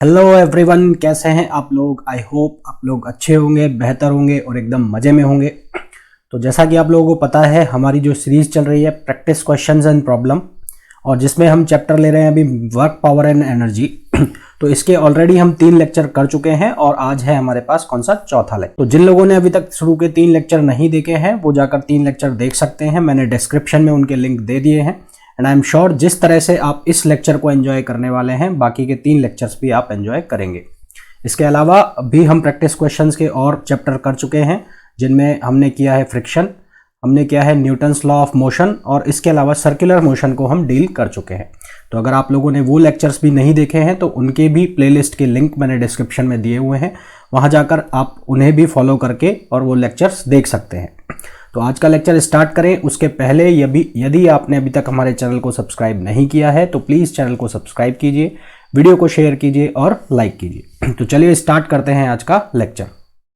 Hello everyone, कैसे हैं आप लोग। आई होप आप लोग अच्छे होंगे, बेहतर होंगे और एकदम मज़े में होंगे। तो जैसा कि आप लोगों को पता है, हमारी जो सीरीज़ चल रही है प्रैक्टिस क्वेश्चंस एंड प्रॉब्लम, और जिसमें हम चैप्टर ले रहे हैं अभी वर्क, पावर एंड एनर्जी। तो इसके ऑलरेडी हम 3 लेक्चर कर चुके हैं और आज है हमारे पास कौन सा, चौथा लेक्चर। तो जिन लोगों ने अभी तक शुरू के 3 लेक्चर नहीं देखे हैं वो जाकर 3 लेक्चर देख सकते हैं। मैंने डिस्क्रिप्शन में उनके लिंक दे दिए हैं। एंड आई एम श्योर जिस तरह से आप इस लेक्चर को एंजॉय करने वाले हैं, बाकी के 3 लेक्चर्स भी आप एंजॉय करेंगे। इसके अलावा भी हम प्रैक्टिस क्वेश्चंस के और चैप्टर कर चुके हैं, जिनमें हमने किया है फ्रिक्शन, हमने किया है न्यूटन्स लॉ ऑफ मोशन, और इसके अलावा सर्कुलर मोशन को हम डील कर चुके हैं। तो अगर आप लोगों ने वो लेक्चर्स भी नहीं देखे हैं तो उनके भी प्लेलिस्ट के लिंक मैंने डिस्क्रिप्शन में दिए हुए हैं, वहाँ जाकर आप उन्हें भी फॉलो करके और वो लेक्चर्स देख सकते हैं। तो आज का लेक्चर स्टार्ट करें उसके पहले यदि आपने अभी तक हमारे चैनल को सब्सक्राइब नहीं किया है तो प्लीज़ चैनल को सब्सक्राइब कीजिए, वीडियो को शेयर कीजिए और लाइक कीजिए। तो चलिए स्टार्ट करते हैं आज का lecture.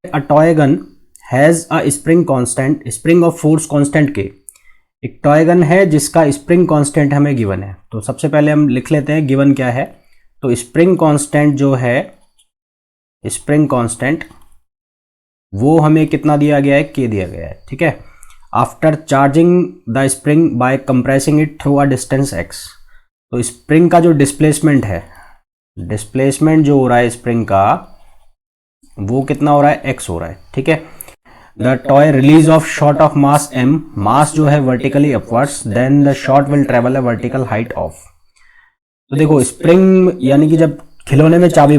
A toy gun has a spring constant, spring of force constant के। एक टॉय गन है जिसका स्प्रिंग कांस्टेंट हमें गिवन है। तो सबसे पहले हम लिख लेते हैं गिवन क्या है। तो स्प्रिंग कांस्टेंट जो है, स्प्रिंग कांस्टेंट वो हमें कितना दिया गया है, के दिया गया है। ठीक है। After charging the spring by compressing it through a distance X. तो स्प्रिंग का जो डिस्प्लेसमेंट है, डिस्प्लेसमेंट जो हो रहा है स्प्रिंग का, वो कितना हो रहा है, एक्स हो रहा है। ठीक है। The toy release of shot of mass M, mass जो है vertically upwards, then the shot will travel a vertical height of. तो देखो स्प्रिंग यानी कि जब खिलौने में चाबी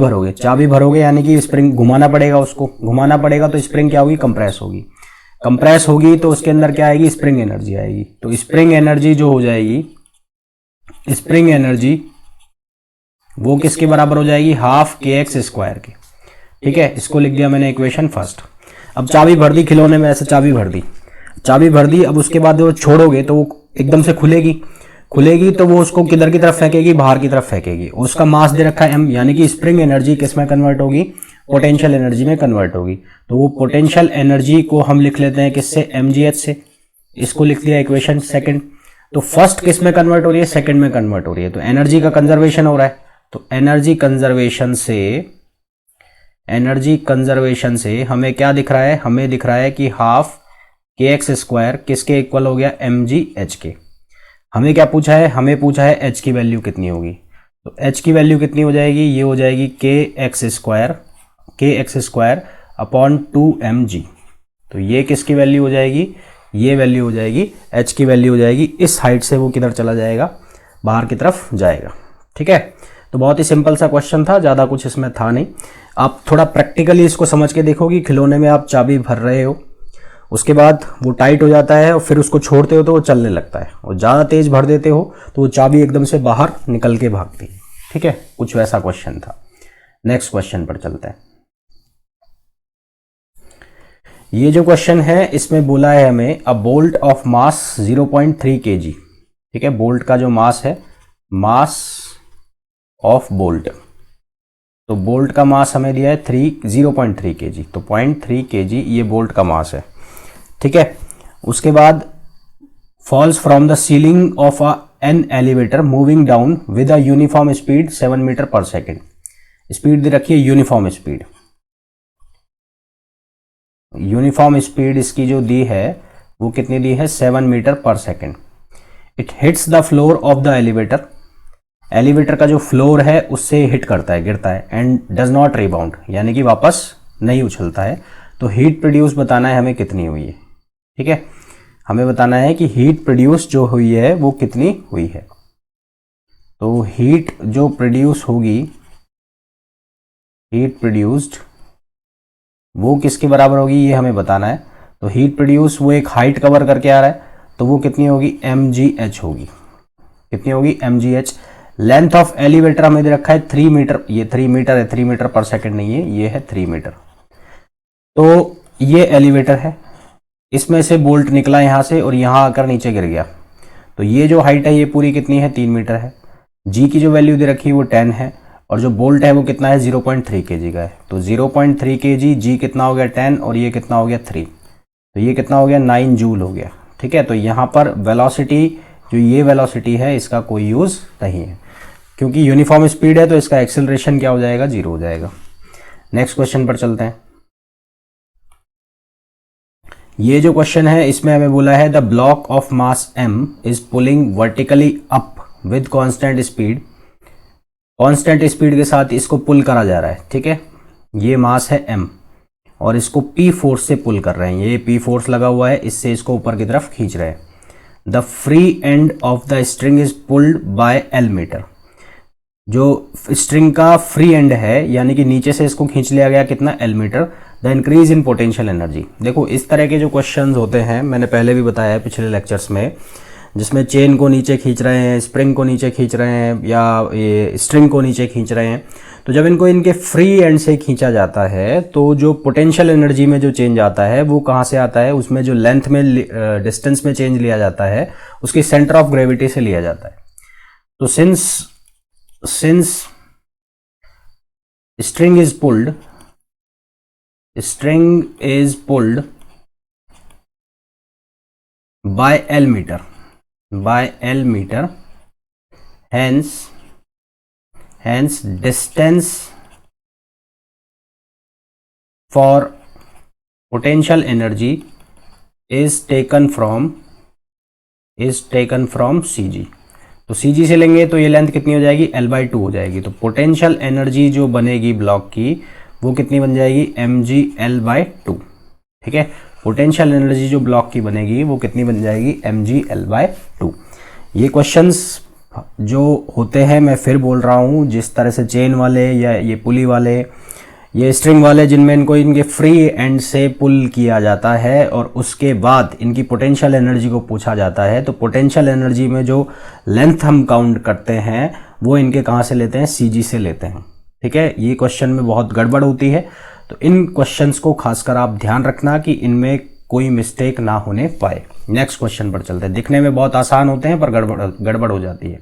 भरोगे यानी कि स्प्रिंग घुमाना पड़ेगा, उसको घुमाना पड़ेगा, तो स्प्रिंग क्या होगी, कंप्रेस होगी। कंप्रेस होगी तो उसके अंदर क्या आएगी, स्प्रिंग एनर्जी आएगी। तो स्प्रिंग एनर्जी जो हो जाएगी, स्प्रिंग एनर्जी वो किसके बराबर हो जाएगी, हाफ के एक्स स्क्वायर के। ठीक है। इसको लिख दिया मैंने इक्वेशन फर्स्ट। अब चाबी भर दी खिलौने में, ऐसे चाबी भर दी। अब उसके बाद वो छोड़ोगे तो वो एकदम से खुलेगी तो वो उसको किधर की तरफ फेंकेगी, बाहर की तरफ फेंकेगी। उसका मास दे रखा है m, यानी कि स्प्रिंग एनर्जी किस में कन्वर्ट होगी, पोटेंशियल एनर्जी में कन्वर्ट होगी। तो वो पोटेंशियल एनर्जी को हम लिख लेते हैं किससे, mgh से। इसको लिख दिया इक्वेशन सेकंड। तो फर्स्ट किस में कन्वर्ट हो रही है, सेकंड में कन्वर्ट हो रही है। तो एनर्जी का कंजर्वेशन हो रहा है। तो एनर्जी कंजर्वेशन से हमें क्या दिख रहा है, हमें दिख रहा है कि हाफ के एक्स स्क्वायर किसके इक्वल हो गया, mgh के। हमें क्या पूछा है, हमें पूछा है h की वैल्यू कितनी होगी। तो h की वैल्यू कितनी हो जाएगी, ये हो जाएगी के एक्स स्क्वायर अपॉन 2mg। तो ये किसकी वैल्यू हो जाएगी, ये वैल्यू हो जाएगी, h की वैल्यू हो जाएगी। इस हाइट से वो किधर चला जाएगा, बाहर की तरफ जाएगा। ठीक है। तो बहुत ही सिंपल सा क्वेश्चन था, ज़्यादा कुछ इसमें था नहीं। आप थोड़ा प्रैक्टिकली इसको समझ के देखोगे, खिलौने में आप चाबी भर रहे हो, उसके बाद वो टाइट हो जाता है और फिर उसको छोड़ते हो तो वो चलने लगता है, और ज़्यादा तेज भर देते हो तो वो चाबी एकदम से बाहर निकल के भागती है। ठीक है। कुछ वैसा क्वेश्चन था। नेक्स्ट क्वेश्चन पर चलते हैं। ये जो क्वेश्चन है इसमें बोला है हमें अ बोल्ट ऑफ मास 0.3 kg। ठीक है। बोल्ट का जो मास है, मास ऑफ बोल्ट, तो बोल्ट का मास हमें दिया है 0.3 kg। तो 0.3 kg ये बोल्ट का मास है। ठीक है। उसके बाद falls from the ceiling of an elevator moving down with a uniform speed 7 meter per second. Speed दे रखी है यूनिफॉर्म स्पीड। यूनिफॉर्म स्पीड इसकी जो दी है वो कितनी दी है, 7 meter per second. It hits the floor of the elevator, elevator का जो फ्लोर है उससे हिट करता है, गिरता है। एंड डज नॉट रिबाउंड, यानी कि वापस नहीं उछलता है। तो हीट प्रोड्यूस बताना है हमें कितनी हुई है। ठीक है। हमें बताना है कि हीट प्रोड्यूस जो हुई है वो कितनी हुई है। तो हीट जो प्रोड्यूस होगी, हीट प्रोड्यूस्ड वो किसके बराबर होगी, ये हमें बताना है। तो हीट प्रोड्यूस वो एक हाइट कवर करके आ रहा है, तो वो कितनी होगी, mgh होगी। कितनी होगी, mgh। लेंथ ऑफ एलिवेटर हमें दे रखा है 3 मीटर, ये 3 मीटर है, 3 मीटर पर सेकेंड नहीं है, ये है 3 मीटर। तो ये एलिवेटर है, इसमें से बोल्ट निकला यहां से और यहां आकर नीचे गिर गया। तो ये जो हाइट है ये पूरी कितनी है, 3 मीटर है। जी की जो वैल्यू दे रखी है वो 10 है, और जो बोल्ट है वो कितना है, 0.3 kg का है। तो 0.3 kg, जी कितना हो गया 10, और ये कितना हो गया 3, तो ये कितना हो गया 9 जूल हो गया। ठीक है। तो यहाँ पर वेलोसिटी, जो ये वेलोसिटी है इसका कोई यूज़ नहीं है। क्योंकि यूनिफॉर्म स्पीड है तो इसका एक्सेलरेशन क्या हो जाएगा, 0 हो जाएगा। नेक्स्ट क्वेश्चन पर चलते हैं। ये जो क्वेश्चन है इसमें हमें बोला है the block of mass m is pulling vertically up with constant speed. Constant speed के साथ इसको पुल करा जा रहा है, ठीक है। ये मास है m और इसको p फोर्स से पुल कर रहे हैं, ये p फोर्स लगा हुआ है, इससे इसको ऊपर की तरफ खींच रहे हैं। The free end of the string is pulled by L meter. जो स्ट्रिंग का फ्री एंड है यानी कि नीचे से इसको खींच लिया गया कितना, L meter. The increase in potential energy. देखो इस तरह के जो क्वेश्चंस होते हैं मैंने पहले भी बताया है पिछले लेक्चर्स में, जिसमें चेन को नीचे खींच रहे हैं, स्प्रिंग को नीचे खींच रहे हैं या ये स्ट्रिंग को नीचे खींच रहे हैं, तो जब इनको इनके फ्री एंड से खींचा जाता है तो जो पोटेंशियल एनर्जी में जो चेंज आता है वो कहाँ से आता है, उसमें जो लेंथ में डिस्टेंस में चेंज लिया जाता है उसकी सेंटर ऑफ ग्रेविटी से लिया जाता है। तो since string is pulled by L meter, hence distance for potential energy is taken from CG। तो CG से लेंगे तो ये लेंथ कितनी हो जाएगी, L/2 हो जाएगी। तो पोटेंशियल एनर्जी जो बनेगी ब्लॉक की वो कितनी बन जाएगी, mg L/2, ठीक है। पोटेंशियल एनर्जी जो ब्लॉक की बनेगी वो कितनी बन जाएगी, mg L/2। ये क्वेश्चंस जो होते हैं मैं फिर बोल रहा हूँ, जिस तरह से चेन वाले या ये पुली वाले, ये स्ट्रिंग वाले, जिनमें इनको इनके फ्री एंड से पुल किया जाता है और उसके बाद इनकी पोटेंशियल एनर्जी को पूछा जाता है, तो पोटेंशियल एनर्जी में जो लेंथ हम काउंट करते हैं वो इनके कहाँ से लेते हैं, CG से लेते हैं, ठीक है। ये क्वेश्चन में बहुत गड़बड़ होती है, तो इन क्वेश्चंस को खासकर आप ध्यान रखना कि इनमें कोई मिस्टेक ना होने पाए। नेक्स्ट क्वेश्चन पर चलते हैं। दिखने में बहुत आसान होते हैं पर गड़बड़ हो जाती है।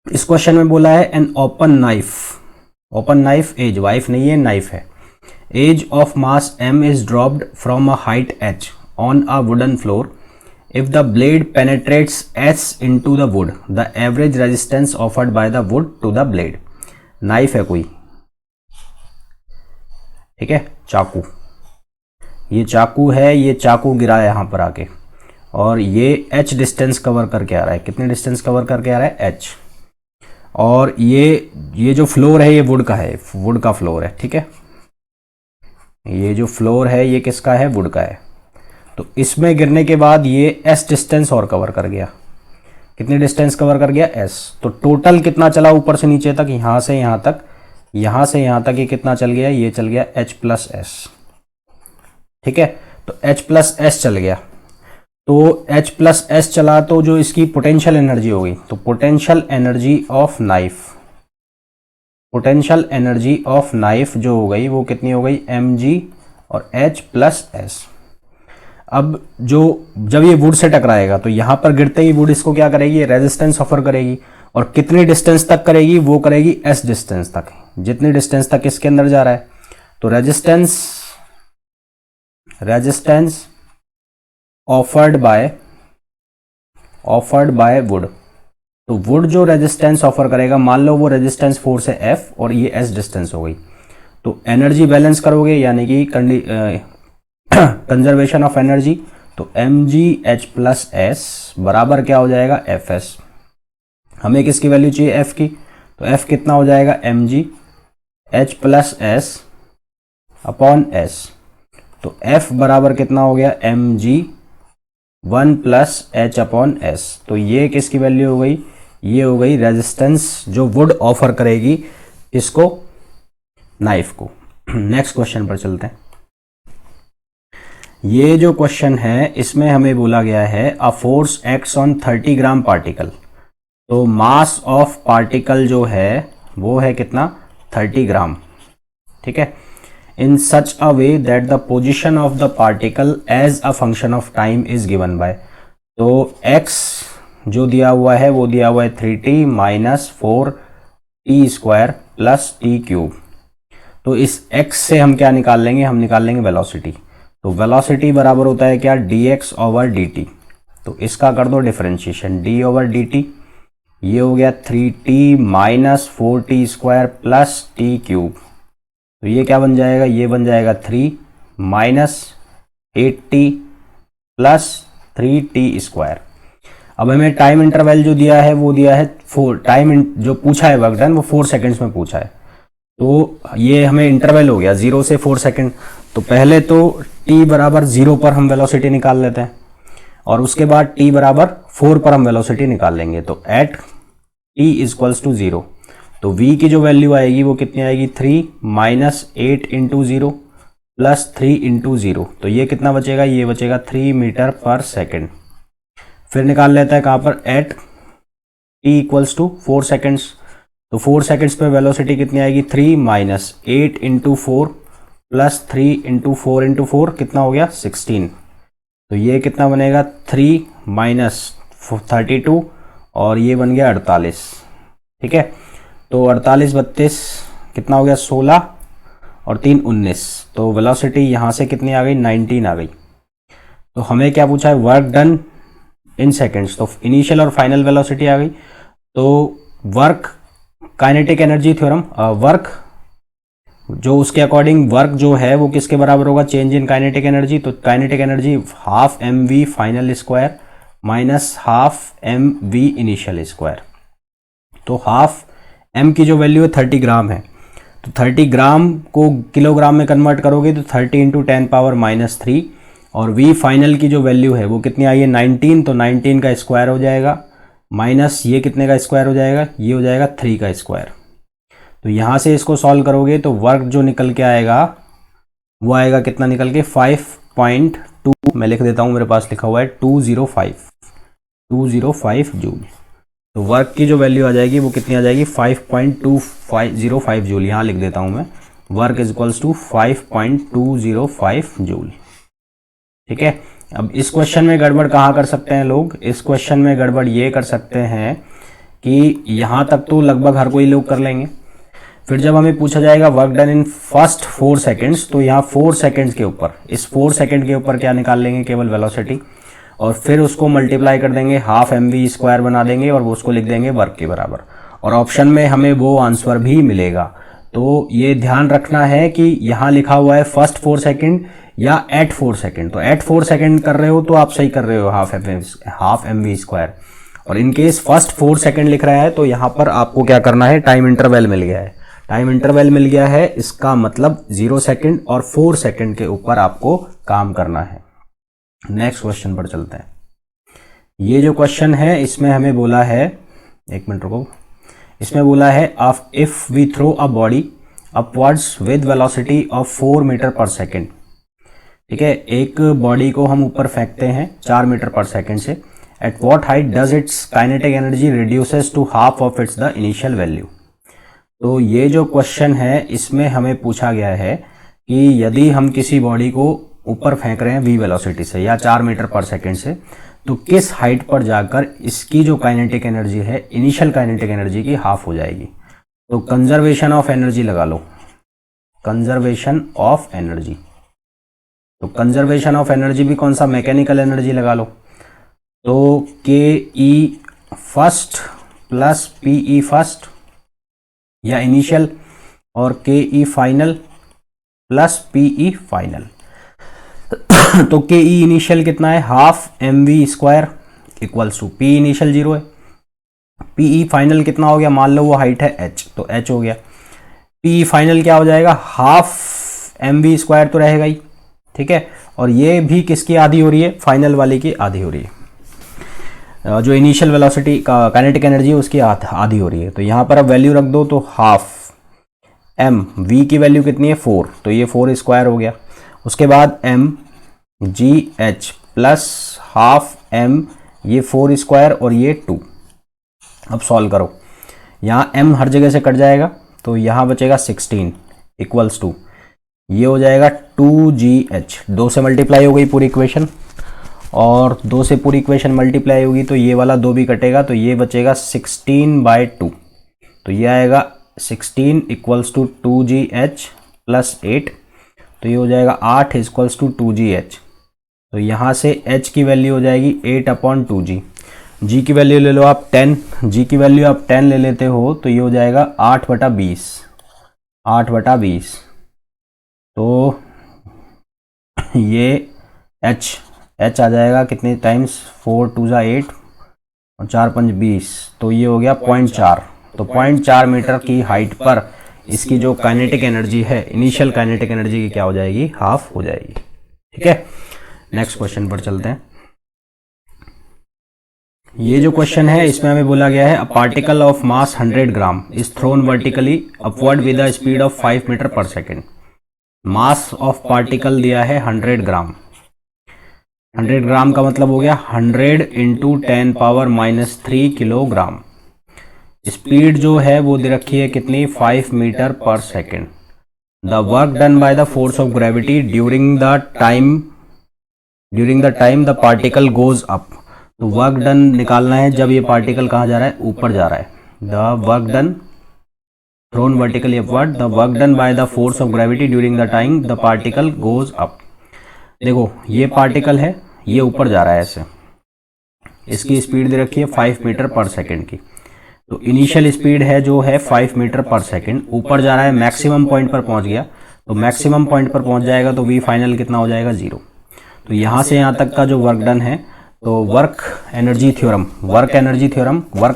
इस क्वेश्चन में बोला है an open knife edge, wife नहीं है नाइफ है, edge of mass m is dropped from a height h on a wooden floor. If the blade penetrates s into the wood, the average resistance offered by the wood to the blade. Knife है कोई, ठीक है, चाकू, ये चाकू है, ये चाकू गिरा है यहां पर आके और ये h डिस्टेंस कवर करके आ रहा है। कितने डिस्टेंस कवर करके आ रहा है, h। और ये जो फ्लोर है ये वुड का है, वुड का फ्लोर है, ठीक है। ये जो फ्लोर है ये किसका है, वुड का है। तो इसमें गिरने के बाद ये s डिस्टेंस और कवर कर गया। कितनी डिस्टेंस कवर कर गया, s। तो टोटल कितना चला ऊपर से नीचे तक, यहां से यहां तक, यहां से यहां तक ये कितना चल गया, ये चल गया h प्लस s, ठीक है। तो h प्लस s चल गया, तो H प्लस S चला तो जो इसकी पोटेंशियल एनर्जी होगी, तो पोटेंशियल एनर्जी ऑफ नाइफ जो हो गई वो कितनी हो गई, mg और H प्लस S। अब जब ये वुड से टकराएगा तो यहां पर गिरते ही वुड इसको क्या करेगी, रेजिस्टेंस ऑफर करेगी और कितनी डिस्टेंस तक करेगी, वो करेगी S डिस्टेंस तक, जितनी डिस्टेंस तक इसके अंदर जा रहा है। तो रेजिस्टेंस ऑफर्ड बाय वुड, तो वुड जो रेजिस्टेंस ऑफर करेगा, मान लो वो रेजिस्टेंस फोर्स है F और ये S डिस्टेंस हो गई, तो एनर्जी बैलेंस करोगे यानी कि कंजर्वेशन ऑफ एनर्जी, तो mg H प्लस S बराबर क्या हो जाएगा, Fs। हमें किसकी वैल्यू चाहिए, F की, तो F कितना हो जाएगा, mg H plus S upon S। तो F बराबर कितना हो गया, mg 1 plus H upon S। तो ये किसकी वैल्यू हो गई, ये हो गई रेजिस्टेंस जो वुड ऑफर करेगी इसको, नाइफ को। नेक्स्ट क्वेश्चन पर चलते हैं। ये जो क्वेश्चन है इसमें हमें बोला गया है a force x on 30 gram particle. तो मास ऑफ पार्टिकल जो है वो है कितना, 30 ग्राम, ठीक है। in such a way that the position of the particle as a function of time is given by, तो x जो दिया हुआ है वो दिया हुआ है 3t minus 4t square plus T cube. तो इस x से हम क्या निकाल लेंगे, हम निकाल लेंगे वेलोसिटी। तो वेलोसिटी बराबर होता है क्या, dx ओवर dt। तो इसका कर दो डिफरेंशिएशन, d ओवर dt ये हो गया 3t minus 4t square plus T cube. तो ये क्या बन जाएगा, ये बन जाएगा 3 minus 8t plus 3t square. अब हमें टाइम इंटरवल जो दिया है वो दिया है 4, टाइम जो पूछा है वर्क डन वो 4 सेकेंड्स में पूछा है। तो ये हमें इंटरवल हो गया 0 से 4 सेकेंड। तो पहले तो t बराबर 0 पर हम वेलोसिटी निकाल लेते हैं और उसके बाद t बराबर 4 पर हम वेलोसिटी निकाल लेंगे। तो एट t इक्वल्स टू 0, तो v की जो वैल्यू आएगी वो कितनी आएगी, 3 माइनस 8 इंटू 0 प्लस 3 इंटू 0। तो ये कितना बचेगा, ये बचेगा 3 मीटर पर सेकेंड। फिर निकाल लेता है कहाँ पर, at t equals to 4 seconds. तो 4 सेकेंड्स पे वेलोसिटी कितनी आएगी, 3 minus 8 into 4 plus 3 into 4 into 4 कितना हो गया 16। तो ये कितना बनेगा 3 माइनस 32 और ये बन गया 48। ठीक है, तो 48 32 कितना हो गया 16 और 3 19। तो वेलोसिटी यहाँ से कितनी आ गई 19 आ गई। तो हमें क्या पूछा है, वर्क डन इन सेकेंड्स। तो इनिशियल और फाइनल वेलोसिटी आ गई। तो work kinetic energy theorem, work जो उसके अकॉर्डिंग वर्क जो है वो किसके बराबर होगा, चेंज इन काइनेटिक एनर्जी। तो kinetic energy half M V final square minus half M V initial square. तो हाफ एम की जो वैल्यू है 30 ग्राम है, तो 30 ग्राम को किलोग्राम में कन्वर्ट करोगे तो 30 इंटू 10 पावर माइनस 3 और v फाइनल की जो वैल्यू है वो कितनी आई है 19। तो 19 का स्क्वायर हो जाएगा माइनस ये कितने का स्क्वायर हो जाएगा, ये हो जाएगा 3 का स्क्वायर। तो यहाँ से इसको सॉल्व करोगे तो वर्क जो निकल के आएगा वो आएगा कितना निकल के 5.2, मैं लिख देता हूँ, मेरे पास लिखा हुआ है 205 जूल। तो वर्क की जो वैल्यू आ जाएगी वो कितनी आ जाएगी 5.2505 जूल। यहाँ लिख देता हूँ मैं, work is equals to 5.205 joule. ठीक है, अब इस क्वेश्चन में गड़बड़ कहाँ कर सकते हैं लोग, इस क्वेश्चन में गड़बड़ ये कर सकते हैं कि यहाँ तक तो लगभग हर कोई लोग कर लेंगे। फिर जब हमें पूछा जाएगा work done in first 4 seconds, तो यहाँ 4 सेकेंड्स के ऊपर, इस 4 सेकेंड के ऊपर क्या निकाल लेंगे, केवल वेलोसिटी, और फिर उसको मल्टीप्लाई कर देंगे, हाफ एम वी स्क्वायर बना देंगे और वो उसको लिख देंगे वर्क के बराबर, और ऑप्शन में हमें वो आंसर भी मिलेगा। तो ये ध्यान रखना है कि यहाँ लिखा हुआ है फर्स्ट 4 सेकेंड या एट 4 सेकेंड। तो एट 4 सेकेंड कर रहे हो तो आप सही कर रहे हो, हाफ एम वी स्क्वायर। और इन केस फर्स्ट 4 सेकेंड लिख रहा है तो यहाँ पर आपको क्या करना है, टाइम इंटरवल मिल गया है, टाइम इंटरवल मिल गया है, इसका मतलब 0 सेकेंड और 4 सेकेंड के ऊपर आपको काम करना है। नेक्स्ट क्वेश्चन पर चलते हैं। ये जो क्वेश्चन है इसमें हमें बोला है, एक मिनट रुको, इसमें बोला है if we throw a body upwards with velocity of 4 meter per second. ठीक है, एक बॉडी को हम ऊपर फेंकते हैं 4 मीटर पर सेकेंड से, at what height does its kinetic energy reduces to half of its the initial value. तो ये जो क्वेश्चन है इसमें हमें पूछा गया है कि यदि हम किसी बॉडी को ऊपर फेंक रहे हैं v वेलोसिटी से या 4 मीटर पर सेकेंड से, तो किस हाइट पर जाकर इसकी जो काइनेटिक एनर्जी है इनिशियल काइनेटिक एनर्जी की हाफ हो जाएगी। तो कंजर्वेशन ऑफ एनर्जी लगा लो, कंजर्वेशन ऑफ एनर्जी। तो कंजर्वेशन ऑफ एनर्जी भी कौन सा, मैकेनिकल एनर्जी लगा लो। तो K E first plus P E first या इनिशियल, और K E final plus P E final. तो के ई इनिशियल कितना है, half M V square equals to P initial 0 है, पी ई फाइनल कितना हो गया, मान लो वो हाइट है h, तो h हो गया, पी ई फाइनल क्या हो जाएगा, हाफ एम वी स्क्वायर तो रहेगा ही। ठीक है, और ये भी किसकी आधी हो रही है, फाइनल वाले की आधी हो रही है, जो इनिशियल वेलोसिटी का काइनेटिक एनर्जी है उसकी आधी हो रही है। तो यहाँ पर अब वैल्यू रख दो, तो हाफ एम वी की वैल्यू कितनी है 4, तो ये 4 स्क्वायर हो गया। उसके बाद M G H plus half M, ये 4 स्क्वायर और ये 2। अब सॉल्व करो, यहाँ m हर जगह से कट जाएगा तो यहाँ बचेगा 16 इक्वल्स टू, ये हो जाएगा 2gh, 2 से मल्टीप्लाई हो गई पूरी इक्वेशन, और 2 से पूरी इक्वेशन मल्टीप्लाई होगी तो ये वाला 2 भी कटेगा, तो ये बचेगा 16/2। तो ये आएगा 16 इक्वल्स टू 2gh प्लस 8, तो ये हो जाएगा 8 इक्वल्स टू 2gh। तो यहाँ से h की वैल्यू हो जाएगी 8/2g। जी की वैल्यू ले लो आप 10, जी की वैल्यू आप 10 ले लेते हो तो ये हो जाएगा 8/20, 8/20। तो ये एच आ जाएगा कितने टाइम्स, 4 2 जा 8 और 4 5 20, तो ये हो गया 0.4। तो 0.4 मीटर की हाइट पर इसकी जो काइनेटिक एनर्जी है, इनिशियल काइनेटिक एनर्जी की क्या हो जाएगी, हाफ हो जाएगी। ठीक है, नेक्स्ट क्वेश्चन पर चलते हैं। ये जो क्वेश्चन है इसमें हमें बोला गया है a particle of mass 100 gram is thrown vertically upward with a speed of 5 meter per second. Mass of particle दिया है 100 ग्राम, 100 ग्राम का मतलब हो गया 100 इंटू 10⁻³ किलोग्राम। स्पीड जो है वो दे रखी है कितनी, 5 meter per second. The work done by the force of gravity during the time the particle goes up. तो वर्क डन निकालना है जब ये पार्टिकल कहाँ जा रहा है, ऊपर जा रहा है। The work done throne vertically upward, the work done by the force of gravity during the time the particle goes up. देखो ये पार्टिकल है, ये ऊपर जा रहा है ऐसे, इसकी स्पीड दे रखी है 5 मीटर पर सेकेंड की। तो इनिशियल स्पीड है जो है 5 मीटर पर सेकेंड, ऊपर जा रहा है, मैक्सिमम पॉइंट पर पहुंच गया। तो मैक्सिमम पॉइंट पर पहुंच जाएगा तो वी फाइनल कितना हो जाएगा, 0। तो यहाँ से यहाँ तक का जो वर्क डन है, तो work energy theorem, work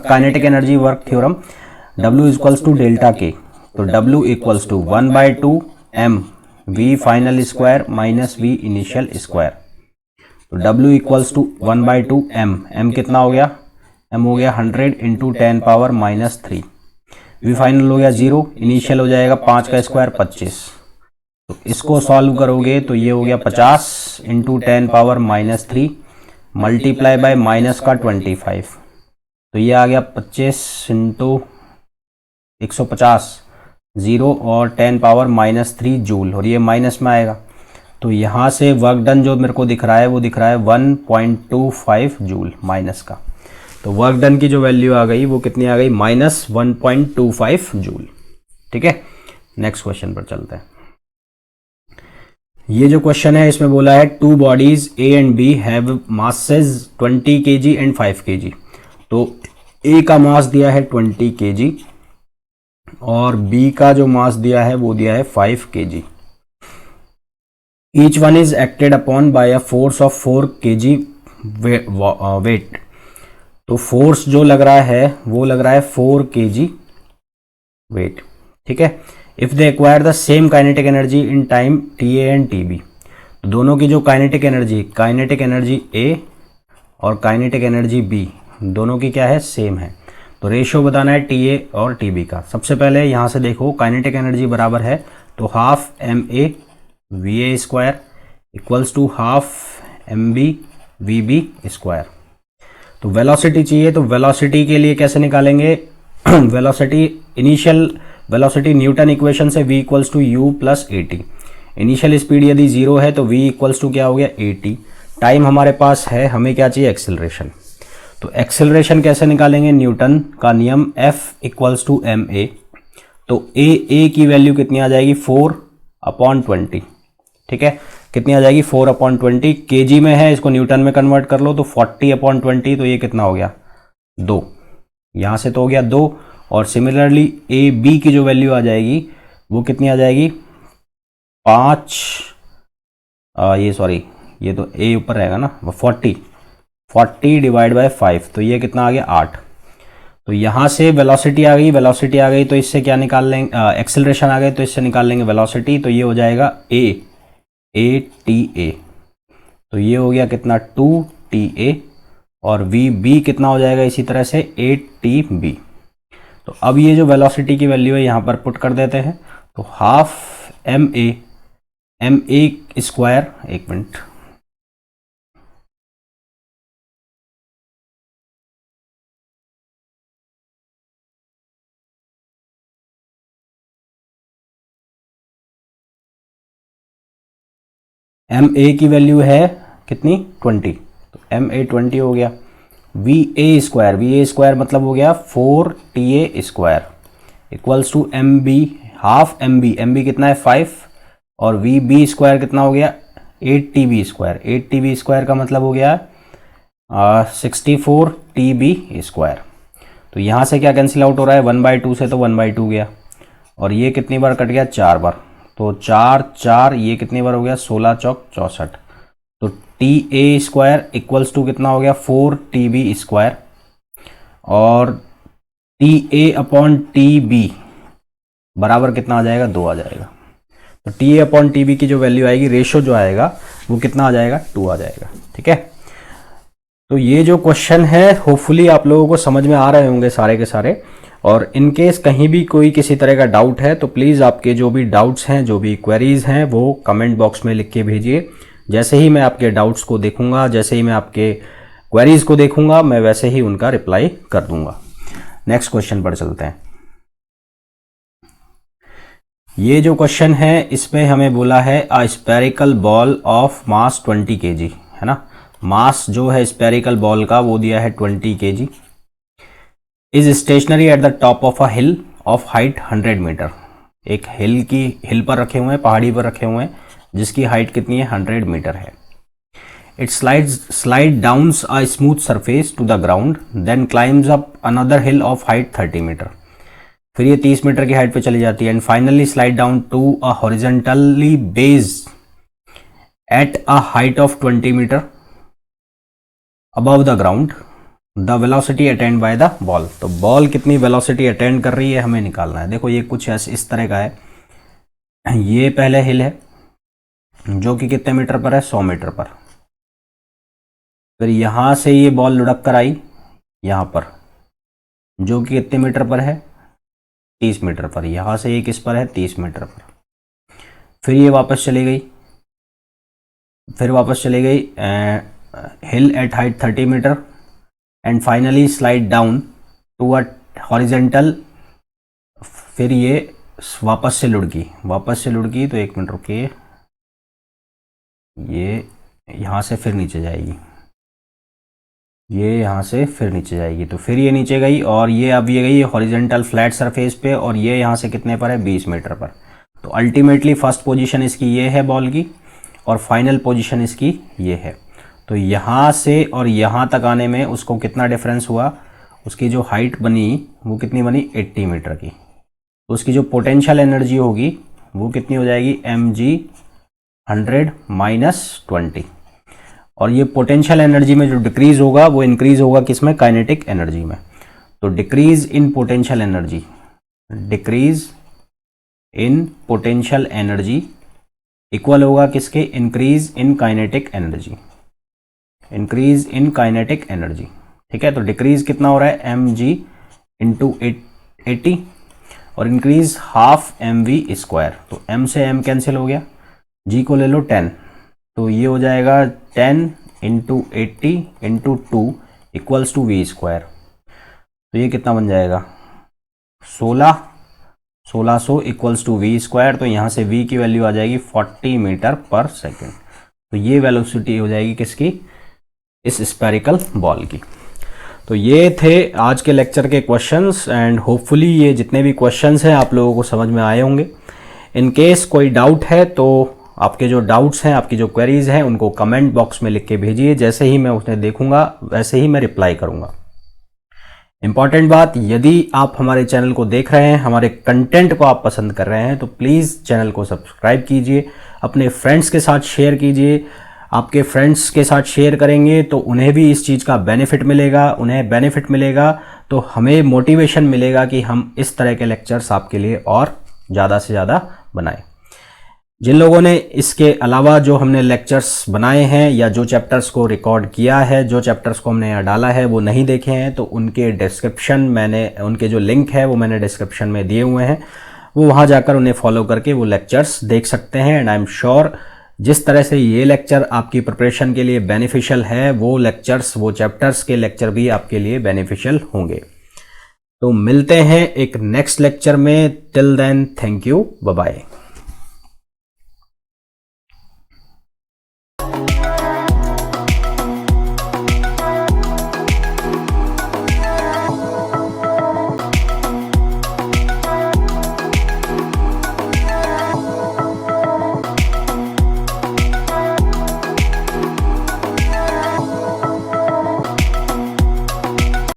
kinetic energy work theorem, W equals to delta K. तो W equals to 1/2 m v final square minus v initial square. तो W equals to 1/2 m, m कितना हो गया, m हो गया 100 into 10⁻³ v final हो गया 0, initial हो जाएगा 5 का स्क्वायर 25। तो इसको सॉल्व करोगे तो ये हो गया 50 इंटू 10⁻³ मल्टीप्लाई बाय माइनस का 25। तो ये आ गया 25 इंटू 150, 0 और 10⁻³ जूल, और ये माइनस में आएगा। तो यहाँ से वर्क डन जो मेरे को दिख रहा है वो दिख रहा है 1.25 जूल माइनस का। तो वर्क डन की जो वैल्यू आ गई वो कितनी आ गई, -1.25 जूल। ठीक है, नेक्स्ट क्वेश्चन पर चलते हैं। ये जो क्वेश्चन है इसमें बोला है 2 bodies A and B have masses 20 kg and 5 kg। तो A का मास दिया है 20 kg और B का जो मास दिया है वो दिया है 5 kg। Each one is acted upon by a force of 4 kg weight. तो फोर्स जो लग रहा है वो लग रहा है 4 kg वेट। ठीक है, if they acquire the same kinetic energy in time TA and TB। तो दोनों की जो काइनेटिक एनर्जी A और काइनेटिक एनर्जी B दोनों की क्या है, सेम है। तो रेशियो बताना है TA और TB का। सबसे पहले यहाँ से देखो काइनेटिक एनर्जी बराबर है, तो half MA VA square equals to half MB VB square. तो वेलोसिटी चाहिए, तो वेलोसिटी के लिए कैसे निकालेंगे, velocity initial velocity Newton equation से v equals to u plus AT। Initial speed यदि 0 है तो v इक्वल्स टू क्या हो गया, AT। टाइम हमारे पास है, हमें क्या चाहिए, एक्सेलरेशन। तो एक्सेलरेशन कैसे निकालेंगे, न्यूटन का नियम F इक्वल्स टू ma। तो a की वैल्यू कितनी आ जाएगी, 4/20। ठीक है, कितनी आ जाएगी, 4/20। kg में है, इसको न्यूटन में कन्वर्ट कर लो तो 40/20। तो ये कितना हो गया, 2। यहाँ से तो हो गया 2। और सिमिलरली AB की जो वैल्यू आ जाएगी वो कितनी आ जाएगी, 5, ये तो A ऊपर रहेगा ना, 40 डिवाइड बाय 5। तो ये कितना आ गया, 8। तो यहाँ से वेलोसिटी आ गई तो इससे क्या निकाल लेंगे, एक्सेलरेशन आ गई तो इससे निकाल लेंगे वेलोसिटी। तो ये हो जाएगा ATA। तो ये हो गया कितना, 2TA। और VB कितना हो जाएगा इसी तरह से, 8TB। तो अब ये जो वेलोसिटी की वैल्यू है यहाँ पर पुट कर देते हैं। तो हाफ MA स्क्वायर, एक मिनट, MA की वैल्यू है कितनी, 20। तो MA 20 हो गया। VA स्क्वायर मतलब हो गया 4TA square equals to MB, half MB कितना है, 5। और VB स्क्वायर कितना हो गया, 8TB स्क्वायर। 8TB स्क्वायर का मतलब हो गया 64 TB स्क्वायर। तो यहाँ से क्या कैंसिल आउट हो रहा है, 1/2 से तो 1/2 गया, और ये कितनी बार कट गया, 4 बार, तो 4 4 ये कितनी बार हो गया, 16 चौक 64। तो TA स्क्वायर इक्वल्स टू कितना हो गया, 4 TB स्क्वायर, और TA अपॉन TB बराबर कितना आ जाएगा, 2 आ जाएगा। तो TA अपॉन TB की जो वैल्यू आएगी, रेशो जो आएगा वो कितना आ जाएगा, 2 आ जाएगा। ठीक है, तो ये जो क्वेश्चन है होपफुली आप लोगों को समझ में आ रहे होंगे सारे के सारे। और इन केस कहीं भी कोई किसी तरह का डाउट है तो प्लीज़ आपके जो भी डाउट्स हैं, जो भी क्वेरीज हैं, वो कमेंट बॉक्स में लिख के भेजिए। जैसे ही मैं आपके डाउट्स को देखूंगा, जैसे ही मैं आपके क्वेरीज को देखूंगा, मैं वैसे ही उनका रिप्लाई कर दूंगा। नेक्स्ट क्वेश्चन पर चलते हैं। ये जो क्वेश्चन है इसमें हमें बोला है a spherical ball of mass 20 kg, है ना। मास जो है स्फेरिकल बॉल का वो दिया है 20 kg, is stationary at the top of a hill of height 100 meter. एक हिल पर रखे हुए हैं, पहाड़ी पर रखे हुए हैं, जिसकी हाइट कितनी है, 100 मीटर है। It slide downs a smooth surface to the ground, then climbs up another hill of height 30 meter. फिर ये 30 मीटर की हाइट पे चली जाती है, and finally slide down to a horizontally base at a height of 20 meter above the ground, the velocity attend by the ball. तो ball कितनी velocity attend कर रही है हमें निकालना है। देखो ये कुछ इस तरह का है, ये पहले हिल है जो कि कितने मीटर पर है, 100 मीटर पर। फिर यहां से ये बॉल लुढ़क कर आई यहां पर, जो कि कितने मीटर पर है, 30 मीटर पर। यहां से ये किस पर है, 30 मीटर पर। फिर ये वापस चली गई, hill at height 30 metre, and finally slide down to a horizontal. फिर ये वापस से लुढ़की, तो 1 मिनट रुकिए, ये यहाँ से फिर नीचे जाएगी, ये यहाँ से फिर नीचे जाएगी। तो फिर ये नीचे गई, और ये अब ये गई हॉरिजेंटल फ्लैट सरफेस पे, और ये यहाँ से कितने पर है, 20 मीटर पर। तो अल्टीमेटली फर्स्ट पोजीशन इसकी ये है बॉल की, और फाइनल पोजीशन इसकी ये है। तो यहाँ से और यहाँ तक आने में उसको कितना डिफरेंस हुआ, उसकी जो हाइट बनी वो कितनी बनी, 80 मीटर की। तो उसकी जो पोटेंशियल एनर्जी होगी वो कितनी हो जाएगी, mg 100 - 20। और ये पोटेंशियल एनर्जी में जो डिक्रीज होगा वो इंक्रीज होगा किसमें, काइनेटिक एनर्जी में। तो decrease in potential energy equal होगा किसके, इंक्रीज इन काइनेटिक एनर्जी। ठीक है, तो डिक्रीज कितना हो रहा है, mg × 80, और इंक्रीज हाफ mv स्क्वायर। तो m से m कैंसिल हो गया, g को ले लो 10, तो ये हो जाएगा 10 × 80 × 2 इक्वल्स टू v स्क्वायर। तो ये कितना बन जाएगा, 1600 इक्वल्स टू v स्क्वायर। तो यहाँ से v की वैल्यू आ जाएगी 40 मीटर पर सेकेंड। तो ये वेलोसिटी हो जाएगी किसकी, इस स्फेरिकल बॉल की। तो ये थे आज के लेक्चर के क्वेश्चंस, एंड होपफुली ये जितने भी क्वेश्चंस हैं आप लोगों को समझ में आए होंगे। इन केस कोई डाउट है तो आपके जो डाउट्स हैं, आपकी जो क्वेरीज हैं, उनको कमेंट बॉक्स में लिख के भेजिए। जैसे ही मैं उन्हें देखूंगा वैसे ही मैं रिप्लाई करूंगा। इंपॉर्टेंट बात, यदि आप हमारे चैनल को देख रहे हैं, हमारे कंटेंट को आप पसंद कर रहे हैं, तो प्लीज़ चैनल को सब्सक्राइब कीजिए, अपने फ्रेंड्स के साथ शेयर कीजिए। आपके फ्रेंड्स के साथ शेयर करेंगे तो उन्हें भी इस चीज़ का बेनिफिट मिलेगा, तो हमें मोटिवेशन मिलेगा कि हम इस तरह के लेक्चर्स आपके लिए और ज़्यादा से ज़्यादा बनाएं। जिन लोगों ने इसके अलावा जो हमने लेक्चर्स बनाए हैं या जो चैप्टर्स को रिकॉर्ड किया है, जो चैप्टर्स को हमने यहाँ डाला है वो नहीं देखे हैं, तो उनके उनके जो लिंक है वो मैंने डिस्क्रिप्शन में दिए हुए हैं, वो वहाँ जाकर उन्हें फॉलो करके वो लेक्चर्स देख सकते हैं। एंड आई एम श्योर जिस तरह से ये लेक्चर आपकी प्रिपरेशन के लिए बेनिफिशियल है, वो चैप्टर्स के लेक्चर भी आपके लिए बेनिफिशियल होंगे। तो मिलते हैं एक नेक्स्ट लेक्चर में। Till then, thank you, bye bye.